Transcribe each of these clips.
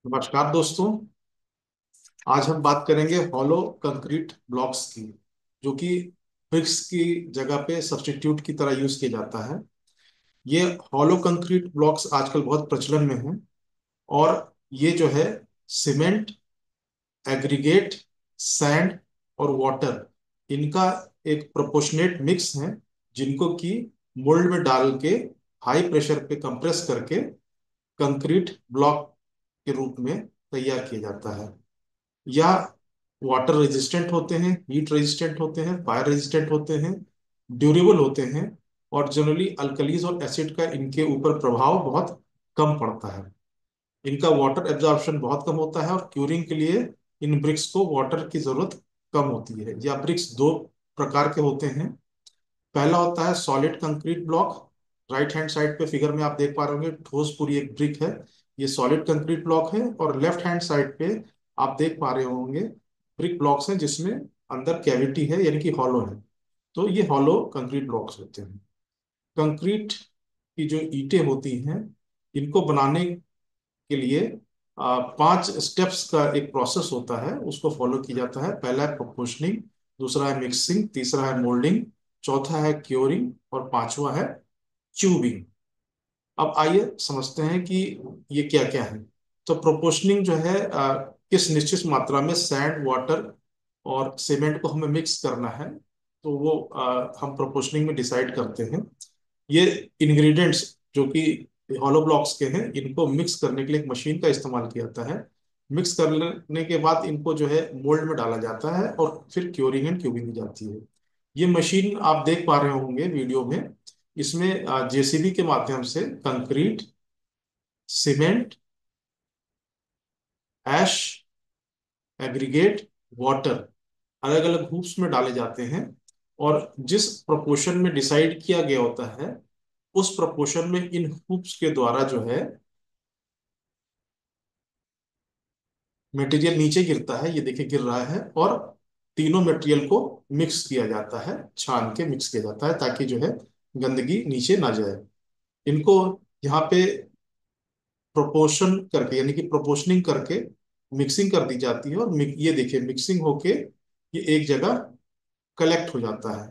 नमस्कार दोस्तों। आज हम बात करेंगे हॉलो कंक्रीट ब्लॉक्स की, जो कि ब्रिक्स की जगह पे सब्स्टिट्यूट की तरह यूज किया जाता है। ये हॉलो कंक्रीट ब्लॉक्स आजकल बहुत प्रचलन में हैं। और ये जो है सीमेंट, एग्रीगेट, सैंड और वाटर, इनका एक प्रोपोर्शनेट मिक्स है, जिनको कि मोल्ड में डाल के हाई प्रेशर पे कंप्रेस करके कंक्रीट ब्लॉक के रूप में तैयार किया जाता है। या वाटर रेजिस्टेंट होते हैं, हीट रेजिस्टेंट होते हैं, फायर रेजिस्टेंट होते हैं, ड्यूरेबल होते हैं। और जनरली अल्कलीज और एसिड का इनके ऊपर प्रभाव बहुत कम पड़ता है। इनका वाटर एब्जॉर्प्शन बहुत कम होता है और क्यूरिंग के लिए इन ब्रिक्स को वाटर की जरूरत कम होती है। या ब्रिक्स दो प्रकार के होते हैं। पहला होता है solid concrete block. Right hand side पे फिगर में आप देख पा रहे होंगे, ठोस पूरी एक ब्रिक है। ये सॉलिड कंक्रीट ब्लॉक है। और लेफ्ट हैंड साइड पे आप देख पा रहे होंगे ब्रिक ब्लॉक्स हैं, जिसमें अंदर कैविटी है, यानी कि हॉलो है। तो ये हॉलो कंक्रीट ब्लॉक्स होते हैं। कंक्रीट की जो ईंटें होती हैं, इनको बनाने के लिए 5 स्टेप्स का एक प्रोसेस होता है, उसको फॉलो किया जाता है। पहला है प्रोपोर्शनिंग, दूसरा है मिक्सिंग, तीसरा है मोल्डिंग, चौथा है क्योरिंग और पांचवा है ट्यूबिंग। अब आइए समझते हैं कि ये क्या क्या है। तो प्रोपोर्शनिंग जो है, किस निश्चित मात्रा में सैंड, वाटर और सीमेंट को हमें मिक्स करना है, तो वो हम प्रोपोर्शनिंग में डिसाइड करते हैं। ये इंग्रेडिएंट्स जो कि हॉलो ब्लॉक्स के हैं, इनको मिक्स करने के लिए एक मशीन का इस्तेमाल किया जाता है। मिक्स करने के बाद इनको जो है मोल्ड में डाला जाता है और फिर क्योरिंग एंड क्यूबिंग की जाती है। ये मशीन आप देख पा रहे होंगे वीडियो में। इसमें जेसीबी के माध्यम से कंक्रीट, सीमेंट, ऐश, एग्रीगेट, वाटर अलग अलग हूप्स में डाले जाते हैं। और जिस प्रोपोर्शन में डिसाइड किया गया होता है, उस प्रोपोर्शन में इन हूप्स के द्वारा जो है मटेरियल नीचे गिरता है। ये देखिए गिर रहा है। और तीनों मटेरियल को मिक्स किया जाता है, छान के मिक्स किया जाता है, ताकि जो है गंदगी नीचे ना जाए। इनको यहाँ पे प्रोपोर्शन करके, यानी कि प्रोपोर्शनिंग करके मिक्सिंग कर दी जाती है। और ये देखिए मिक्सिंग होके ये एक जगह कलेक्ट हो जाता है।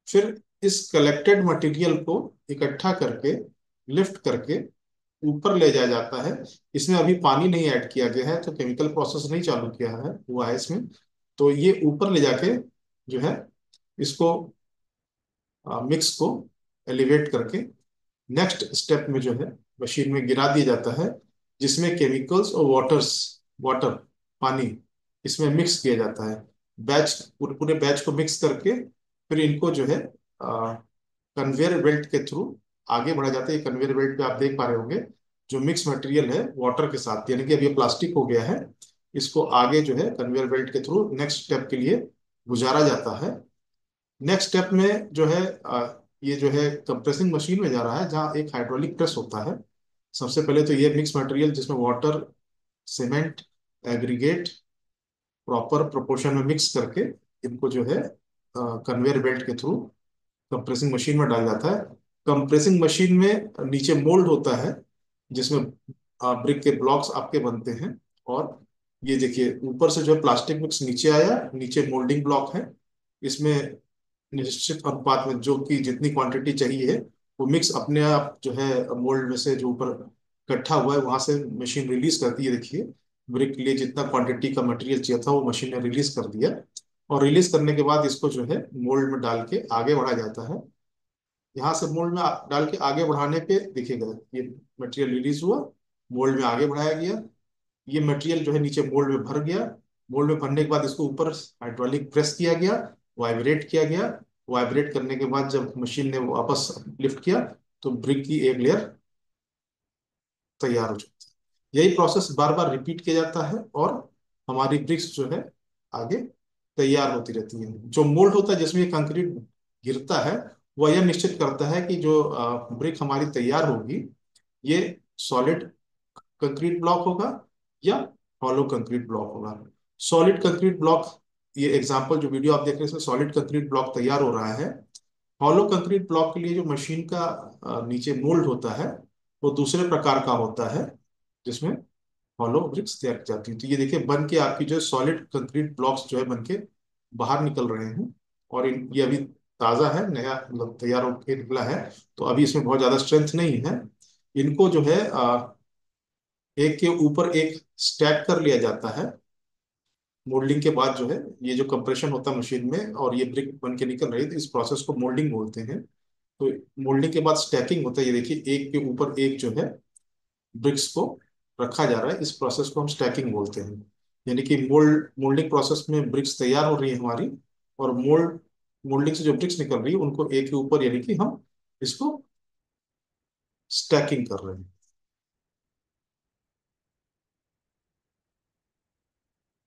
फिर इस कलेक्टेड मटेरियल को इकट्ठा करके, लिफ्ट करके ऊपर ले जाया जाता है। इसमें अभी पानी नहीं ऐड किया गया है, तो केमिकल प्रोसेस नहीं चालू किया है हुआ है इसमें। तो ये ऊपर ले जाके जो है इसको मिक्स को एलिवेट करके नेक्स्ट स्टेप में जो है मशीन में गिरा दिया जाता है, जिसमें केमिकल्स और वाटर, पानी इसमें मिक्स किया जाता है। बैच, पूरे पूरे बैच को मिक्स करके फिर इनको जो है कन्वेयर बेल्ट के थ्रू आगे बढ़ा जाता है। कन्वेयर बेल्ट पे आप देख पा रहे होंगे जो मिक्स मटेरियल है वाटर के साथ, यानी कि अब ये प्लास्टिक हो गया है, इसको आगे जो है कन्वेयर बेल्ट के थ्रू नेक्स्ट स्टेप के लिए गुजारा जाता है। नेक्स्ट स्टेप में जो है ये जो है कंप्रेसिंग मशीन में जा रहा है, जहाँ एक हाइड्रोलिक प्रेस होता है। सबसे पहले तो ये मिक्स मटेरियल जिसमें water, cement, aggregate proper proportion में मिक्स करके इनको जो है कन्वेयर बेल्ट के थ्रू कंप्रेसिंग मशीन में डाल जाता है। कंप्रेसिंग मशीन में नीचे मोल्ड होता है, जिसमें ब्रिक के ब्लॉक्स आपके बनते हैं। और ये देखिए ऊपर से जो है प्लास्टिक मिक्स नीचे आया, नीचे मोल्डिंग ब्लॉक है। इसमें निश्चित अनुपात में जो कि जितनी क्वांटिटी चाहिए है, वो मिक्स अपने आप जो है मोल्ड में से जो ऊपर इकट्ठा हुआ है वहां से मशीन रिलीज करती है। देखिए ब्रिक के लिए जितना क्वांटिटी का मटेरियल चाहिए था, वो मशीन ने रिलीज कर दिया। और रिलीज करने के बाद इसको जो है मोल्ड में डाल के आगे बढ़ाया जाता है। यहाँ से मोल्ड में डाल के आगे बढ़ाने पे देखिएगा ये मटेरियल रिलीज हुआ, मोल्ड में आगे बढ़ाया गया। ये मटेरियल जो है नीचे मोल्ड में भर गया। मोल्ड में भरने के बाद इसको ऊपर हाइड्रोलिक प्रेस किया गया, वाइब्रेट किया गया। वाइब्रेट करने के बाद जब मशीन ने वापस लिफ्ट किया, तो ब्रिक की एक लेयर तैयार हो जाती है। यही प्रोसेस बार बार रिपीट किया जाता है और हमारी ब्रिक्स जो है आगे तैयार होती रहती है। जो मोल्ड होता है जिसमें कंक्रीट गिरता है, वह यह निश्चित करता है कि जो ब्रिक हमारी तैयार होगी, ये सॉलिड कंक्रीट ब्लॉक होगा या हॉलो कंक्रीट ब्लॉक होगा। सॉलिड कंक्रीट ब्लॉक, ये एग्जांपल जो वीडियो आप देख रहे हैं इसमें सॉलिड कंक्रीट ब्लॉक तैयार हो रहा है। हॉलो कंक्रीट ब्लॉक के लिए जो मशीन का नीचे मोल्ड होता है, वो दूसरे प्रकार का होता है, जिसमें हॉलो ब्रिक्स तैयार की जाती है। तो ये देखिए बन के आपकी जो सॉलिड कंक्रीट ब्लॉक्स जो है बन के बाहर निकल रहे हैं। और ये अभी ताज़ा है, नया मतलब तैयार होकर निकला है। तो अभी इसमें बहुत ज़्यादा स्ट्रेंथ नहीं है। इनको जो है एक के ऊपर एक स्टैक कर लिया जाता है। मोल्डिंग के बाद जो है ये जो कंप्रेशन होता है मशीन में और ये ब्रिक बन के निकल रही है, तो इस प्रोसेस को मोल्डिंग बोलते हैं। तो मोल्डिंग के बाद स्टैकिंग होता है। ये देखिए एक के ऊपर एक जो है ब्रिक्स को रखा जा रहा है, इस प्रोसेस को हम स्टैकिंग बोलते हैं। यानी कि मोल्डिंग प्रोसेस में ब्रिक्स तैयार हो रही है हमारी, और मोल्डिंग से जो ब्रिक्स निकल रही है उनको एक के ऊपर यानी कि हम इसको स्टैकिंग कर रहे हैं।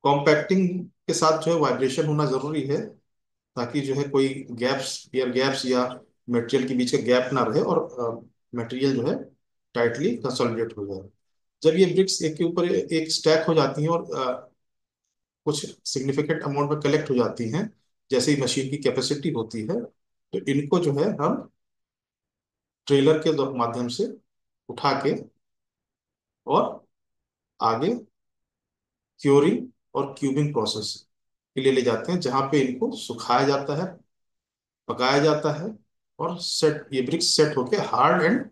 कॉम्पैक्टिंग के साथ जो है वाइब्रेशन होना जरूरी है, ताकि जो है कोई गैप्स, एयर गैप्स या मटेरियल के बीच का गैप ना रहे, और मटेरियल जो है टाइटली कंसोलिडेट हो जाए। जब ये ब्रिक्स एक के ऊपर एक स्टैक हो जाती हैं और कुछ सिग्निफिकेंट अमाउंट में कलेक्ट हो जाती हैं, जैसे ही मशीन की कैपेसिटी होती है, तो इनको जो है हम ट्रेलर के माध्यम से उठा के और आगे क्योरिंग और क्यूबिंग प्रोसेस के लिए ले जाते हैं, जहां पे इनको सुखाया जाता है, पकाया जाता है, और सेट ये ब्रिक्स सेट होके हार्ड एंड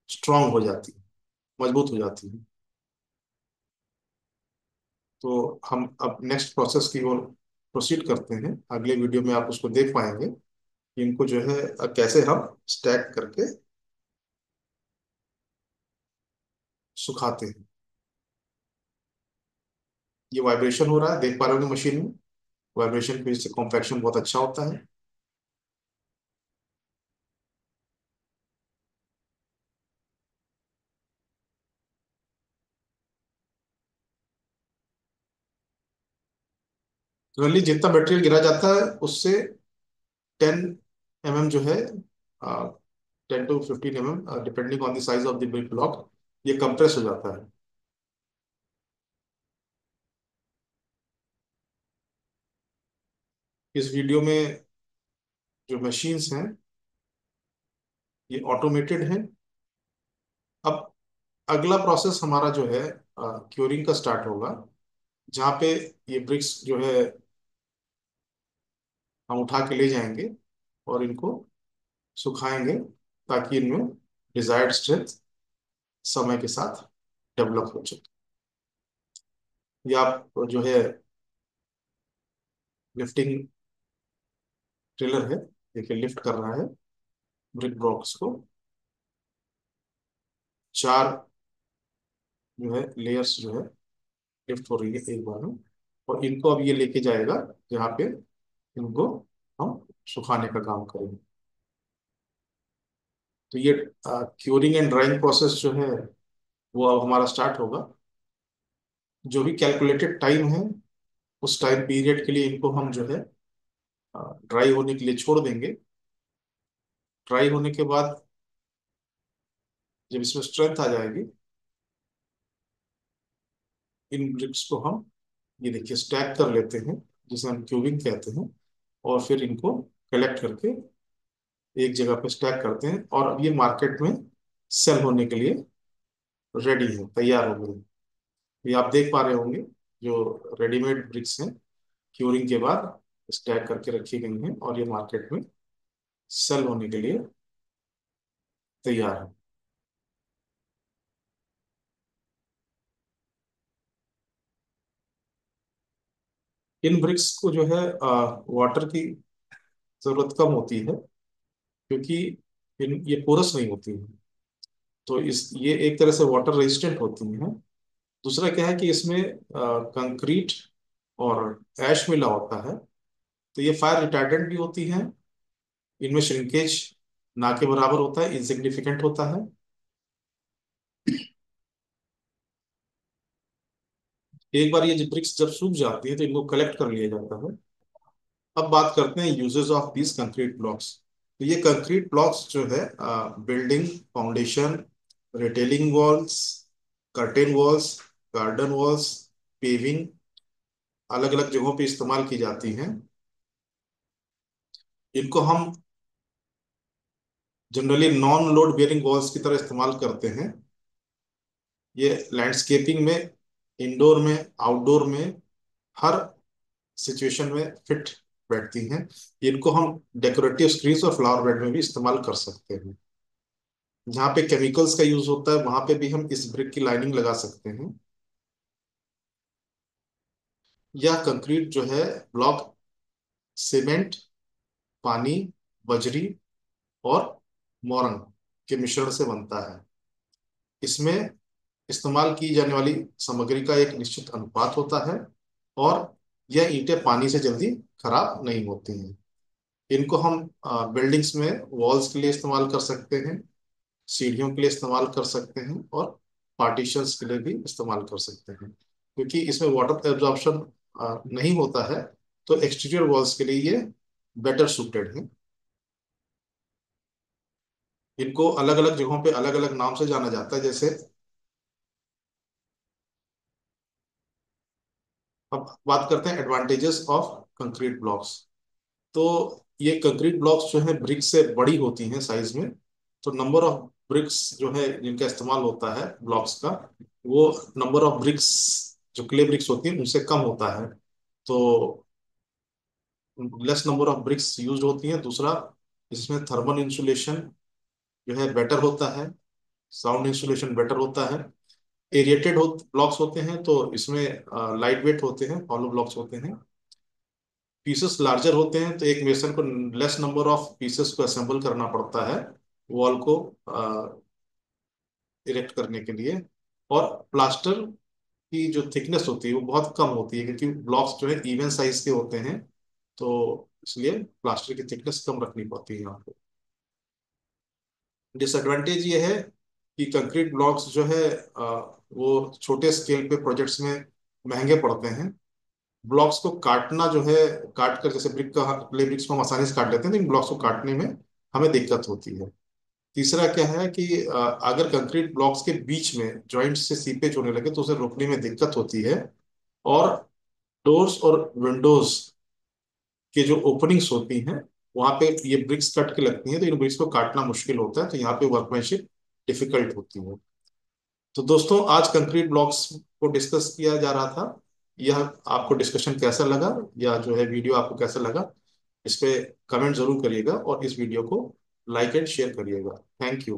स्ट्रांग हो जाती है, मजबूत हो जाती है। तो हम अब नेक्स्ट प्रोसेस की ओर प्रोसीड करते हैं। अगले वीडियो में आप उसको देख पाएंगे कि इनको जो है कैसे हम स्टैक करके सुखाते हैं। ये वाइब्रेशन हो रहा है, देख पा रहे होंगे मशीन में। वाइब्रेशन की वजह से कॉम्पैक्शन बहुत अच्छा होता है। जनरली जितना मटेरियल गिरा जाता है उससे 10 mm जो है, 10 to 15 mm depending on the size of the brick block, ये कंप्रेस हो जाता है। इस वीडियो में जो मशीन्स हैं ये ऑटोमेटेड हैं। अब अगला प्रोसेस हमारा जो है क्योरिंग का स्टार्ट होगा, जहाँ पे ये ब्रिक्स जो है हम उठा के ले जाएंगे और इनको सुखाएंगे, ताकि इनमें डिजायर्ड स्ट्रेंथ समय के साथ डेवलप हो जाए। ये आप जो है लिफ्टिंग ट्रेलर है, देखिए लिफ्ट कर रहा है ब्रिक ब्लॉक्स को। चार जो है लेयर्स जो है लिफ्ट हो रही है एक बार में, और इनको अब ये लेके जाएगा जहाँ पे इनको हम सुखाने का काम करेंगे। तो ये क्यूरिंग एंड ड्राइंग प्रोसेस जो है वो अब हमारा स्टार्ट होगा। जो भी कैलकुलेटेड टाइम है उस टाइम पीरियड के लिए इनको हम जो है ड्राई होने के लिए छोड़ देंगे। ड्राई होने के बाद जब इसमें स्ट्रेंथ आ जाएगी, इन ब्रिक्स को हम ये देखिए स्टैक कर लेते हैं, जिसे हम क्यूबिंग कहते हैं। और फिर इनको कलेक्ट करके एक जगह पे स्टैक करते हैं, और अब ये मार्केट में सेल होने के लिए रेडी है, तैयार हो गई। ये आप देख पा रहे होंगे जो रेडीमेड ब्रिक्स हैं, क्यूरिंग के बाद स्टैक करके रखी गई हैं, और ये मार्केट में सेल होने के लिए तैयार है। इन ब्रिक्स को जो है वाटर की जरूरत कम होती है, क्योंकि ये पोरस नहीं होती है। तो इस ये एक तरह से वाटर रेजिस्टेंट होती हैं। दूसरा क्या है कि इसमें कंक्रीट और ऐश मिला होता है, तो ये फायर रिटार्डेंट भी होती हैं। इनमें श्रिंकेज ना के बराबर होता है, इनसिग्निफिकेंट होता है। एक बार ये ब्रिक्स जब सूख जाती है तो इनको कलेक्ट कर लिया जाता है। अब बात करते हैं uses of these concrete blocks. तो ये कंक्रीट ब्लॉक्स जो है building foundation, retaining walls, curtain walls, garden walls, paving, अलग अलग जगहों पे इस्तेमाल की जाती हैं। इनको हम generally non load bearing walls की तरह इस्तेमाल करते हैं। ये लैंडस्केपिंग में इंडोर में, आउटडोर में, हर सिचुएशन में फिट बैठती हैं। इनको हम डेकोरेटिव स्क्रीन्स और फ्लावर बेड में भी इस्तेमाल कर सकते हैं। जहाँ पे केमिकल्स का यूज होता है वहां पे भी हम इस ब्रिक की लाइनिंग लगा सकते हैं। यह कंक्रीट जो है ब्लॉक सीमेंट, पानी, बजरी और मोरंग के मिश्रण से बनता है। इसमें इस्तेमाल की जाने वाली सामग्री का एक निश्चित अनुपात होता है और यह ईंटें पानी से जल्दी खराब नहीं होती हैं। इनको हम बिल्डिंग्स में वॉल्स के लिए इस्तेमाल कर सकते हैं, सीढ़ियों के लिए इस्तेमाल कर सकते हैं और पार्टीशंस के लिए भी इस्तेमाल कर सकते हैं। क्योंकि इसमें वाटर एब्जॉर्प्शन नहीं होता है, तो एक्सटीरियर वॉल्स के लिए ये बेटर सूटेड है। इनको अलग अलग जगहों पे अलग अलग नाम से जाना जाता है। जैसे अब बात करते हैं एडवांटेजेस ऑफ कंक्रीट ब्लॉक्स। तो ये कंक्रीट ब्लॉक्स जो है ब्रिक्स से बड़ी होती हैं साइज में, तो नंबर ऑफ ब्रिक्स जो है जिनका इस्तेमाल होता है ब्लॉक्स का, वो नंबर ऑफ ब्रिक्स जो क्ले ब्रिक्स होती हैं उनसे कम होता है। तो less number of BRICS use होती हैं। दूसरा, इसमें थर्मल इंसुलेशन जो है बेटर होता है, साउंड इंसुलेशन बेटर होता है। एरिएटेड ब्लॉक्स होते हैं तो इसमें लाइट वेट होते हैं, हॉलो ब्लॉक्स होते हैं। पीसेस लार्जर होते हैं तो एक मेसन को लेस नंबर ऑफ पीसेस को असेंबल करना पड़ता है वॉल को इरेक्ट करने के लिए। और प्लास्टर की जो थिकनेस होती है वो बहुत कम होती है, क्योंकि ब्लॉक्स जो है इवन साइज के होते हैं, तो इसलिए प्लास्टर की थिकनेस कम रखनी पड़ती है यहाँ पे। डिसएडवांटेज ये है कि कंक्रीट ब्लॉक्स जो है वो छोटे स्केल पे प्रोजेक्ट्स में महंगे पड़ते हैं। ब्लॉक्स को काटना जो है, काट कर जैसे ब्रिक का प्ले ब्रिक्स को हम आसानी से काट लेते हैं, लेकिन ब्लॉक्स को काटने में हमें दिक्कत होती है। तीसरा क्या है कि अगर कंक्रीट ब्लॉक्स के बीच में जॉइंट से सीपेज होने लगे तो उसे रोकने में दिक्कत होती है। और डोर्स और विंडोज के जो ओपनिंग्स होती हैं वहां पे ये ब्रिक्स कट के लगती हैं, तो इन ब्रिक्स को काटना मुश्किल होता है, तो यहाँ पे वर्कमैनशिप डिफिकल्ट होती है। तो दोस्तों, आज कंक्रीट ब्लॉक्स को डिस्कस किया जा रहा था। यह आपको डिस्कशन कैसा लगा, या जो है वीडियो आपको कैसा लगा, इस पे कमेंट जरूर करिएगा और इस वीडियो को लाइक एंड शेयर करिएगा। Thank you.